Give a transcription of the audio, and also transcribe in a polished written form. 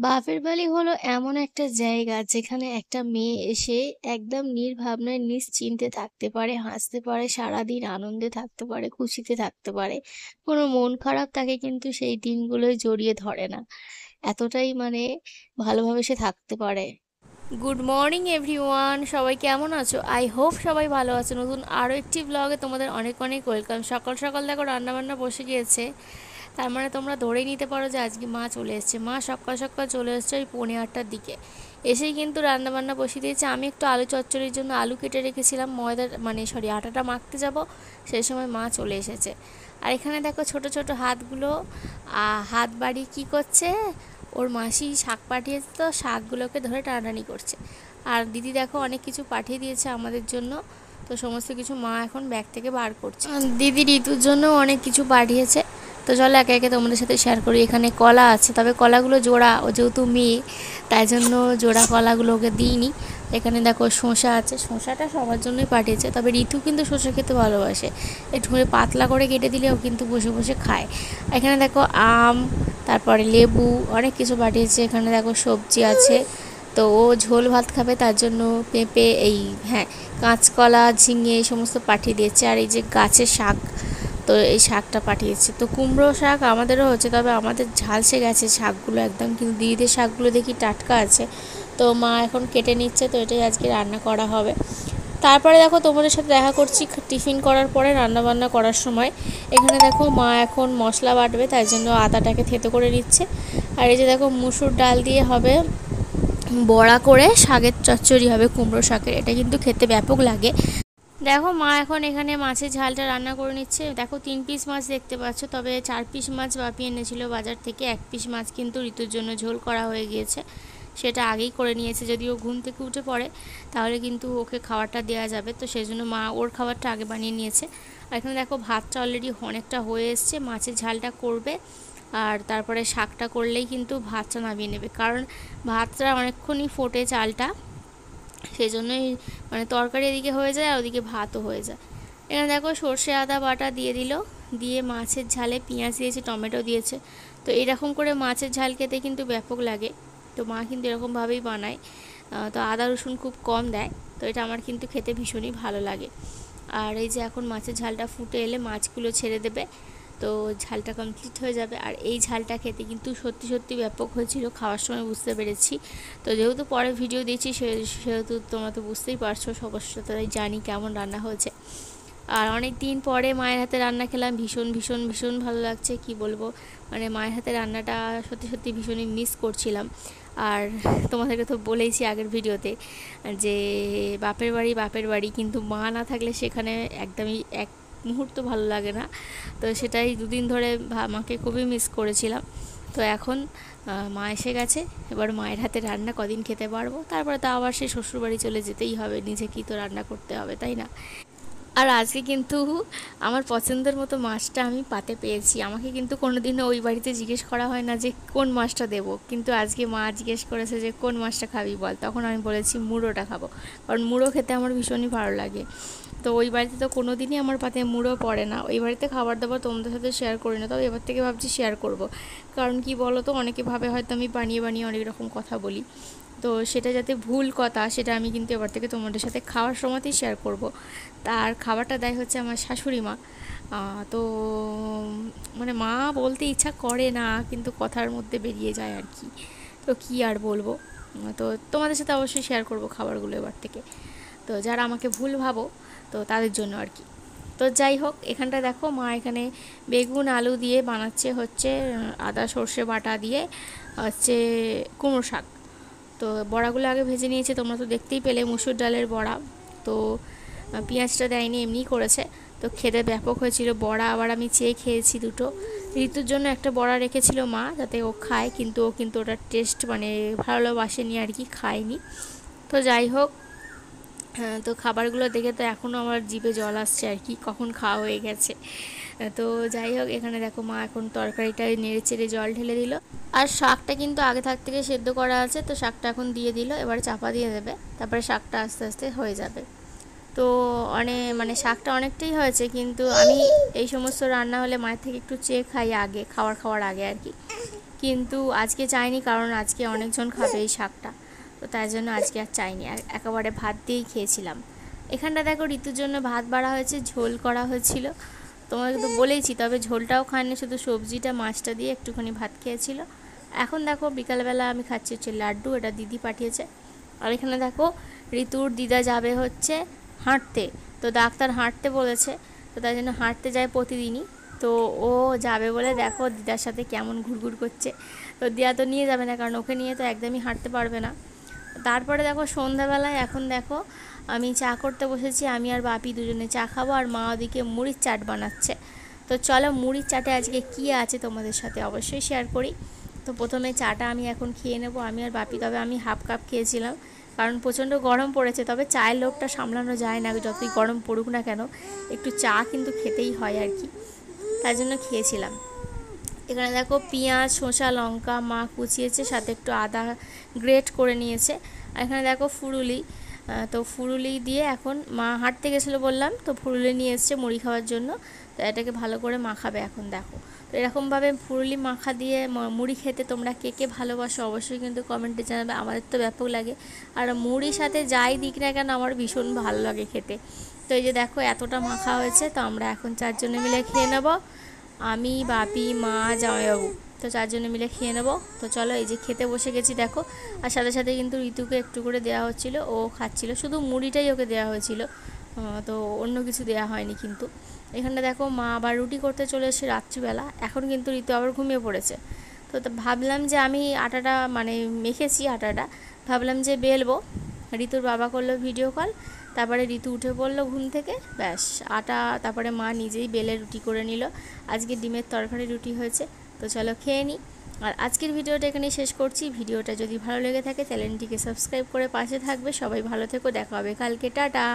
বাপের বাড়ি হলো এমন একটা জায়গা যেখানে একটা মেয়ে এসে একদম নির্ভাবনায় নিশ্চিন্তে থাকতে পারে, হাসতে পারে, সারাদিন আনন্দে থাকতে পারে, খুশিতে থাকতে পারে। কোনো মন খারাপ তাকে কিন্তু সেই দিনগুলোয় জড়িয়ে ধরে না। এতটাই মানে ভালোভাবে সে থাকতে পারে। গুড মর্নিং এভরিওয়ান, সবাই কেমন আছো? আই হোপ সবাই ভালো আছে। নতুন আরও একটি ব্লগে তোমাদের অনেক অনেক ওয়েলকাম। সকাল সকাল দেখো রান্নাবান্না বসে গিয়েছে। তার মানে তোমরা ধরেই নিতে পারো যে আজকে মা চলে এসেছে। মা সকাল সকাল চলে এসছে ওই 8:45টার দিকে। এসেই কিন্তু রান্নাবান্না বসিয়ে দিয়েছে। আমি একটু আলু চচ্চড়ির জন্য আলু কেটে রেখেছিলাম, ময়দার মানে সরি আটাটা মাখতে যাব, সেই সময় মা চলে এসেছে। আর এখানে দেখো ছোট ছোট হাতগুলো হাত বাড়িয়ে কী করছে, ওর মাসি শাক পাঠিয়েছে তো শাকগুলোকে ধরে টানাটানি করছে। আর দিদি দেখো অনেক কিছু পাঠিয়ে দিয়েছে আমাদের জন্য, তো সমস্ত কিছু মা এখন ব্যাগ থেকে বার করছে। দিদি ঋতুর জন্য অনেক কিছু পাঠিয়েছে, তো চলো একে একে তোমাদের সাথে শেয়ার করি। এখানে কলা আছে, তবে কলাগুলো জোড়া, ও যেহেতু মেয়ে তাই জন্য জোড়া কলাগুলো ওকে দিইনি। এখানে দেখো শসা আছে, শসাটা সবার জন্যই পাঠিয়েছে, তবে ঋতু কিন্তু শসা খেতে ভালোবাসে। একটু করে পাতলা করে কেটে দিলে ও কিন্তু বসে বসে খায়। এখানে দেখো আম, তারপরে লেবু, অনেক কিছু পাঠিয়েছে। এখানে দেখো সবজি আছে, তো ও ঝোল ভাত খাবে তার জন্য পেঁপে, এই হ্যাঁ কাঁচকলা, ঝিঙে এই সমস্ত পাঠিয়ে দিয়েছে। আর এই যে গাছের শাক, তো এই শাকটা পাঠিয়েছে। তো কুমড়ো শাক আমাদেরও হচ্ছে, তবে আমাদের ঝালসে গেছে শাকগুলো একদম, কিন্তু দিদিদের শাকগুলো দেখি টাটকা আছে। তো মা এখন কেটে নিচ্ছে, তো এটাই আজকে রান্না করা হবে। তারপরে দেখো তোমাদের সাথে দেখা করছি টিফিন করার পরে রান্নাবান্না করার সময়। এখানে দেখো মা এখন মশলা বাটবে, তাই জন্য আদাটাকে থেতো করে নিচ্ছে। আর এই যে দেখো মুসুর ডাল দিয়ে হবে বড়া করে শাকের চচ্চড়ি হবে, কুমড়ো শাকের। এটা কিন্তু খেতে ব্যাপক লাগে। দেখো মা এখন এখানে মাছের ঝালটা রান্না করে নিচ্ছে। দেখো 3 পিস মাছ দেখতে পাচ্ছ, তবে 4 পিস মাছ বাপি এনেছিল বাজার থেকে। 1 পিস মাছ কিন্তু ঋতুর জন্য ঝোল করা হয়ে গিয়েছে, সেটা আগেই করে নিয়েছে। যদি ও ঘুম থেকে উঠে পড়ে তাহলে কিন্তু ওকে খাবারটা দেওয়া যাবে, তো সেই জন্য মা ওর খাবারটা আগে বানিয়ে নিয়েছে। আর এখানে দেখো ভাতটা অলরেডি অনেকটা হয়ে এসছে, মাছের ঝালটা করবে আর তারপরে শাকটা করলেই কিন্তু ভাতটা নামিয়ে নেবে, কারণ ভাতটা অনেকক্ষণই ফোটে চালটা, সেই জন্যই মানে তরকারি এদিকে হয়ে যায় আর ওদিকে ভাতও হয়ে যায়। এখানে দেখো সর্ষে আদা বাটা দিয়ে দিল, দিয়ে মাছের ঝালে পেঁয়াজ দিয়েছে, টমেটো দিয়েছে। তো এরকম করে মাছের ঝাল খেতে কিন্তু ব্যাপক লাগে, তো মা কিন্তু এরকমভাবেই বানায়। তো আদা রসুন খুব কম দেয়, তো এটা আমার কিন্তু খেতে ভীষণই ভালো লাগে। আর এই যে এখন মাছের ঝালটা ফুটে এলে মাছগুলো ছেড়ে দেবে, তো ঝালটা কমপ্লিট হয়ে যাবে। আর এই ঝালটা খেতে কিন্তু সত্যি সত্যি ব্যাপক হয়েছিল, খাওয়ার সময় বুঝতে পেরেছি। তো যেহেতু পরে ভিডিও দিয়েছি সেহেতু তোমরা তো বুঝতেই পারছো, অবশ্য তাই জানি কেমন রান্না হয়েছে। আর অনেক দিন পরে মায়ের হাতে রান্না খেলাম, ভীষণ ভীষণ ভীষণ ভালো লাগছে, কি বলবো। মানে মায়ের হাতে রান্নাটা সত্যি সত্যি ভীষণই মিস করছিলাম। আর তোমাদেরকে তো বলেইছি আগের ভিডিওতে যে বাপের বাড়ি, কিন্তু মা না থাকলে সেখানে একদমই এক মুহূর্ত ভালো লাগে না। তো সেটাই দুদিন ধরে মাকে খুবই মিস করেছিলাম। তো এখন মা এসে গেছে, এবার মায়ের হাতে রান্না কদিন খেতে পারবো, তারপরে তো আবার সেই শ্বশুরবাড়ি চলে যেতেই হবে, নিজেকেই তো রান্না করতে হবে, তাই না? আর আজকে কিন্তু আমার পছন্দের মতো মাছটা আমি পাতে পেয়েছি। আমাকে কিন্তু কোনোদিনও ওই বাড়িতে জিজ্ঞেস করা হয় না যে কোন মাছটা দেবো, কিন্তু আজকে মা জিজ্ঞেস করেছে যে কোন মাছটা খাবি বল, তখন আমি বলেছি মুড়োটা খাবো, কারণ মুড়ো খেতে আমার ভীষণই ভালো লাগে। তো ওই বাড়িতে তো কোনো দিনই আমার পাতে মুড়ো পড়ে না, ওই বাড়িতে খাবার দাবার তোমাদের সাথে শেয়ার করি না, তবে এবার থেকে ভাবছি শেয়ার করব। কারণ কি বলো তো, অনেকে ভাবে হয়তো আমি বানিয়ে বানিয়ে অনেক রকম কথা বলি, তো সেটা যাতে ভুল কথা, সেটা আমি কিন্তু এবার থেকে তোমাদের সাথে খাওয়ার সময়তেই শেয়ার করব। তার খাবারটা দেয় হচ্ছে আমার শাশুড়ি মা। তো মানে মা বলতে ইচ্ছা করে না, কিন্তু কথার মধ্যে বেরিয়ে যায় আর কি। তো কী আর বলবো, তো তোমাদের সাথে অবশ্যই শেয়ার করব খাবারগুলো এবার থেকে। তো যারা আমাকে ভুল ভাবো, তো তাদের জন্য আর কি। তো যাই হোক, এখানটা দেখো মা এখানে বেগুন আলু দিয়ে বানাচ্ছে হচ্ছে আদা সর্ষে বাটা দিয়ে হচ্ছে কুমড়ো শাক। তো বড়াগুলো আগে ভেজে নিয়েছে, তোমরা তো দেখতেই পেলে মুসুর ডালের বড়া। তো পেঁয়াজটা দেয়নি, এমনিই করেছে। তো খেতে ব্যাপক হয়েছিল বড়া, আবার আমি চেয়ে খেয়েছি দুটো। ঋতুর জন্য একটা বড়া রেখেছিল মা যাতে ও খায়, কিন্তু ও কিন্তু ওটার টেস্ট মানে ভালোবাসেনি আর কি, খায়নি। তো যাই হোক, তো খাবারগুলো দেখে তো এখনও আমার জিভে জল আসছে আর কি, কখন খাওয়া হয়ে গেছে। তো যাই হোক, এখানে দেখো মা এখন তরকারিটা নেড়ে চেড়ে জল ঢেলে দিল। আর শাকটা কিন্তু আগে থাক থেকে সেদ্ধ করা আছে, তো শাকটা এখন দিয়ে দিল, এবার চাপা দিয়ে দেবে, তারপরে শাকটা আস্তে আস্তে হয়ে যাবে। তো মানে শাকটা অনেকটাই হয়েছে, কিন্তু আমি এই সমস্ত রান্না হলে মায়ের থেকে একটু চেয়ে খাই আগে, খাওয়ার আগে আর কি। কিন্তু আজকে চাইনি, কারণ আজকে অনেকজন খাবে এই শাকটা, তো তাই জন্য আজকে আর চাইনি, একেবারে ভাত দিয়েই খেয়েছিলাম। এখানটা দেখো ঋতুর জন্য ভাত বাড়া হয়েছে, ঝোল করা হয়েছিল, তোমাকে তো বলেইছি, তবে ঝোলটাও খায়নি, শুধু সবজিটা মাছটা দিয়ে একটুখানি ভাত খেয়েছিল। এখন দেখো বিকালবেলা আমি খাচ্ছি হচ্ছে লাড্ডু, এটা দিদি পাঠিয়েছে। আর এখানে দেখো ঋতুর দিদা যাবে হচ্ছে হাঁটতে, তো ডাক্তার হাঁটতে বলেছে, তো তাই জন্য হাঁটতে যায় প্রতিদিনই। তো ও যাবে বলে দেখো দিদার সাথে কেমন ঘুরঘুর করছে। তো দিদা তো নিয়ে যাবে না, কারণ ওকে নিয়ে তো একদমই হাঁটতে পারবে না। তারপরে দেখো সন্ধ্যাবেলায় এখন দেখো আমি চা করতে বসেছি, আমি আর বাপি দুজনে চা খাবো, আর মা ওদিকে মুড়ির চাট বানাচ্ছে। তো চলো মুড়ির চাটে আজকে কী আছে তোমাদের সাথে অবশ্যই শেয়ার করি। তো প্রথমে চাটা আমি এখন খেয়ে নেবো, আমি আর বাপি, তবে আমি হাফ কাপ খেয়েছিলাম, কারণ প্রচণ্ড গরম পড়েছে, তবে চায়ের লোভটা সামলানো যায় না, যতই গরম পড়ুক না কেন একটু চা কিন্তু খেতেই হয় আর কি, তাই জন্য খেয়েছিলাম। এখানে দেখো পেঁয়াজ, শসা, লঙ্কা মা কুচিয়েছে, সাথে একটু আদা গ্রেট করে নিয়েছে। আর এখানে দেখো ফুরুলি, তো ফুরুলি দিয়ে এখন মা হাঁটতে গেছিলো বললাম, তো ফুরুলি নিয়ে এসছে মুড়ি খাওয়ার জন্য, তো এটাকে ভালো করে মাখাবে এখন দেখো। তো এরকমভাবে ফুরুলি মাখা দিয়ে মুড়ি খেতে তোমরা কে কে ভালোবাসো অবশ্যই কিন্তু কমেন্টে জানাবে, আমাদের তো ব্যাপক লাগে। আর মুড়ির সাথে যাই দিক না কেন আমার ভীষণ ভালো লাগে খেতে। তো এই যে দেখো এতটা মাখা হয়েছে, তো আমরা এখন চারজনে মিলে খেয়ে নেবো, আমি, বাপি, মা, জামাইবাবু, তো চারজনে মিলে খেয়ে নেবো। তো চলো এই যে খেতে বসে গেছি দেখো, আর সাথে সাথে কিন্তু ঋতুকে একটু করে দেওয়া হচ্ছিলো, ও খাচ্ছিল, শুধু মুড়িটাই ওকে দেওয়া হয়েছিল, তো অন্য কিছু দেওয়া হয়নি। কিন্তু এখানটা দেখো মা আবার রুটি করতে চলে এসে রাত্রিবেলা, এখন কিন্তু ঋতু আবার ঘুমিয়ে পড়েছে। তো ভাবলাম যে আমি আটাটা মানে মেখেছি আটাটা, ভাবলাম যে বেলবো, ঋতুর বাবা করলো ভিডিও কল, তারপরে ঋতু উঠে পড়লো ঘুম থেকে, ব্যাস আটা তারপরে মা নিজেই বেলে রুটি করে নিল। আজকে ডিমের তরকারি রুটি হয়েছে। তো চলো খেয়ে নিই। আর আজকের ভিডিওটা এখানেই শেষ করছি। ভিডিওটা যদি ভালো লেগে থাকে চ্যানেলটিকে সাবস্ক্রাইব করে পাশে থাকবে। সবাই ভালো থেকো, দেখা হবে কালকে, টাটা।